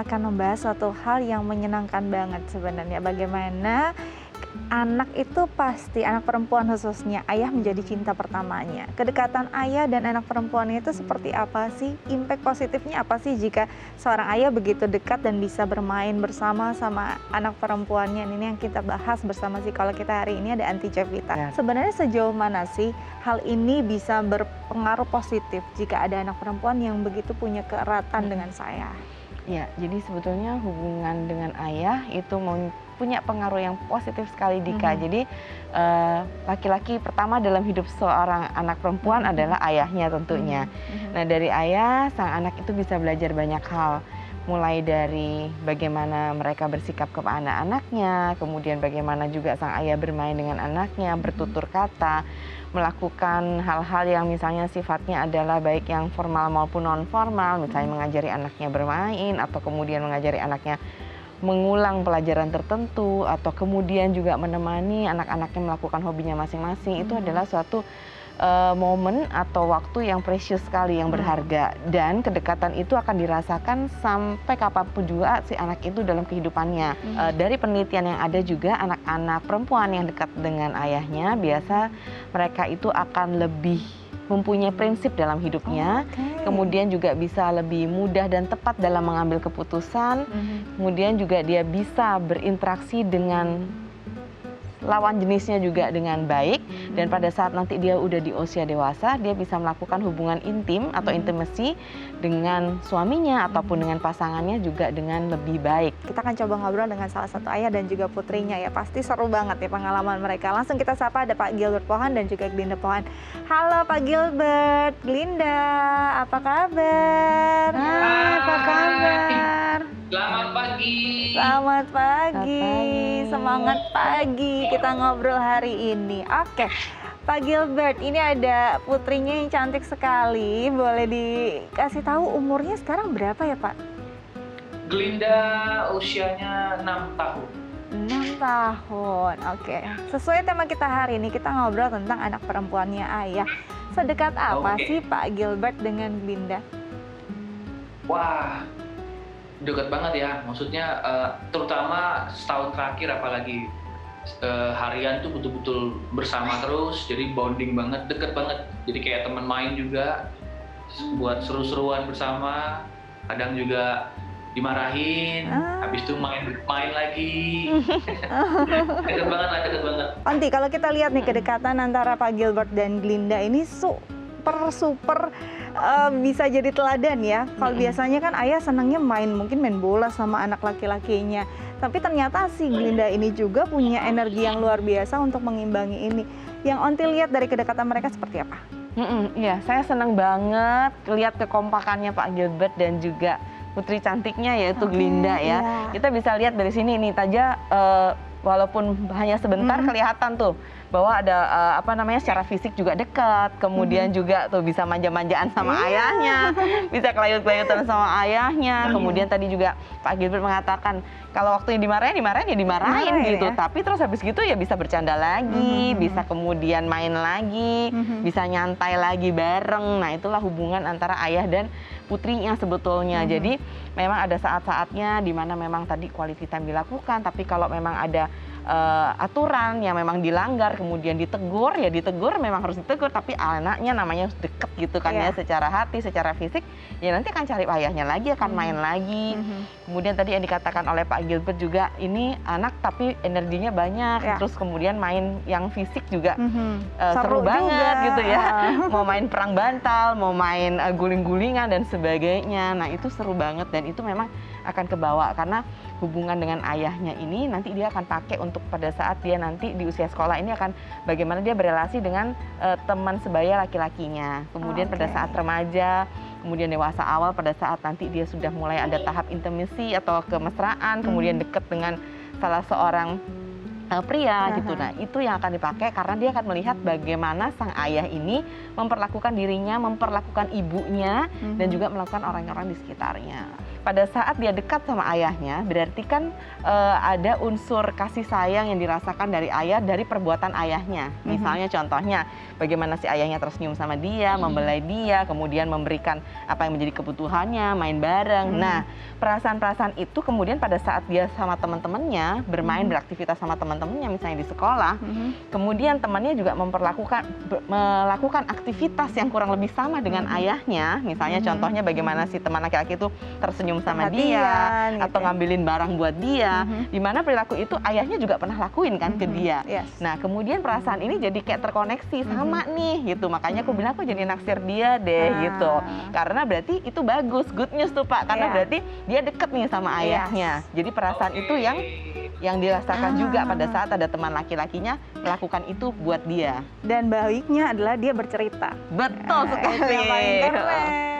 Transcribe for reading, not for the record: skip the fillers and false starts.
akan membahas suatu hal yang menyenangkan banget sebenarnya. Bagaimana anak itu pasti, anak perempuan khususnya, ayah menjadi cinta pertamanya. Kedekatan ayah dan anak perempuannya itu seperti apa sih? Impact positifnya apa sih jika seorang ayah begitu dekat dan bisa bermain bersama sama anak perempuannya? Ini yang kita bahas bersama psikolog kita hari ini, ada Anti Jevita. Ya. Sebenarnya sejauh mana sih hal ini bisa berpengaruh positif jika ada anak perempuan yang begitu punya keeratan dengan saya? Ya, jadi sebetulnya hubungan dengan ayah itu punya pengaruh yang positif sekali, Dika. Jadi laki-laki pertama dalam hidup seorang anak perempuan adalah ayahnya tentunya. Nah, dari ayah sang anak itu bisa belajar banyak hal. Mulai dari bagaimana mereka bersikap kepada anak-anaknya, kemudian bagaimana juga sang ayah bermain dengan anaknya, bertutur kata, melakukan hal-hal yang misalnya sifatnya adalah baik yang formal maupun non formal, misalnya mengajari anaknya bermain atau kemudian mengajari anaknya mengulang pelajaran tertentu, atau kemudian juga menemani anak-anaknya melakukan hobinya masing-masing. Itu adalah suatu momen atau waktu yang precious sekali, yang berharga, dan kedekatan itu akan dirasakan sampai kapanpun juga si anak itu dalam kehidupannya. Dari penelitian yang ada juga, anak-anak perempuan yang dekat dengan ayahnya biasa mereka itu akan lebih mempunyai prinsip dalam hidupnya, kemudian juga bisa lebih mudah dan tepat dalam mengambil keputusan, kemudian juga dia bisa berinteraksi dengan lawan jenisnya juga dengan baik, dan pada saat nanti dia udah di usia dewasa, dia bisa melakukan hubungan intim atau intimasi dengan suaminya ataupun dengan pasangannya juga dengan lebih baik. Kita akan coba ngobrol dengan salah satu ayah dan juga putrinya ya. Pasti seru banget ya pengalaman mereka. Langsung kita sapa, ada Pak Gilbert Pohan dan juga Glinda Pohan. Halo Pak Gilbert, Glinda, apa kabar? Hai, apa kabar? Selamat pagi. Selamat pagi, pagi. semangat pagi kita ngobrol hari ini. Oke, Pak Gilbert, ini ada putrinya yang cantik sekali. Boleh dikasih tahu umurnya sekarang berapa ya Pak? Glinda usianya 6 tahun. 6 tahun, oke. Sesuai tema kita hari ini, kita ngobrol tentang anak perempuannya ayah. Sedekat apa sih Pak Gilbert dengan Glinda? Wah, deket banget ya. Maksudnya terutama setahun terakhir, apalagi harian tuh betul-betul bersama terus. Jadi bonding banget, deket banget. Jadi kayak teman main juga, buat seru-seruan bersama. Kadang juga dimarahin, habis itu main lagi. Deket banget lah, deket banget. Anti, kalau kita lihat nih kedekatan antara Pak Gilbert dan Glinda ini super bisa jadi teladan ya. Kalau biasanya kan ayah senangnya mungkin main bola sama anak laki-lakinya. Tapi ternyata si Glinda ini juga punya energi yang luar biasa untuk mengimbangi ini. Yang Onti lihat dari kedekatan mereka seperti apa? Iya, saya senang banget lihat kekompakannya Pak Gilbert dan juga putri cantiknya yaitu Glinda ya. Iya. Kita bisa lihat dari sini nih Taja, walaupun hanya sebentar kelihatan tuh bahwa ada secara fisik juga dekat, kemudian juga tuh bisa manja-manjaan sama ayahnya, bisa kelayut-kelayutan sama ayahnya. Kemudian tadi juga Pak Gilbert mengatakan kalau waktunya dimarahin gitu, tapi terus habis gitu ya bisa bercanda lagi, bisa kemudian main lagi, bisa nyantai lagi bareng. Nah, itulah hubungan antara ayah dan putrinya sebetulnya. Jadi memang ada saat-saatnya di mana memang tadi quality time dilakukan, tapi kalau memang ada aturan yang memang dilanggar kemudian ditegur, ya ditegur, memang harus ditegur, tapi anaknya namanya harus deket gitu kan ya, secara hati, secara fisik, ya nanti akan cari ayahnya lagi, akan main lagi. Kemudian tadi yang dikatakan oleh Pak Gilbert juga, ini anak tapi energinya banyak, terus kemudian main yang fisik juga seru banget gitu ya. Mau main perang bantal, mau main guling-gulingan dan sebagainya. Nah, itu seru banget dan itu memang akan kebawa karena hubungan dengan ayahnya ini nanti dia akan pakai untuk pada saat dia nanti di usia sekolah ini akan bagaimana dia berelasi dengan teman sebaya laki-lakinya. Kemudian pada saat remaja, kemudian dewasa awal, pada saat nanti dia sudah mulai ada tahap intimasi atau kemesraan, kemudian dekat dengan salah seorang pria gitu. Nah, itu yang akan dipakai karena dia akan melihat bagaimana sang ayah ini memperlakukan dirinya, memperlakukan ibunya, dan juga melakukan orang-orang di sekitarnya. Pada saat dia dekat sama ayahnya, berarti kan ada unsur kasih sayang yang dirasakan dari ayah dari perbuatan ayahnya. Misalnya contohnya, bagaimana si ayahnya tersenyum sama dia, membelai dia, kemudian memberikan apa yang menjadi kebutuhannya, main bareng. Nah, perasaan-perasaan itu kemudian pada saat dia sama teman-temannya, bermain, beraktivitas sama teman-temannya, misalnya di sekolah, kemudian temannya juga melakukan aktivitas yang kurang lebih sama dengan ayahnya. Misalnya contohnya bagaimana si teman laki-laki itu tersenyum sama dia, gitu atau ngambilin barang buat dia, dimana perilaku itu ayahnya juga pernah lakuin kan ke dia. Nah, kemudian perasaan ini jadi kayak terkoneksi sama nih gitu, makanya aku bilang aku jadi naksir dia deh gitu, karena berarti itu bagus, good news tuh Pak, karena berarti dia deket nih sama ayahnya. Jadi perasaan itu yang dirasakan juga pada saat ada teman laki-lakinya melakukan itu buat dia. Dan baiknya adalah dia bercerita. Betul sekali. Itu yang paling keren.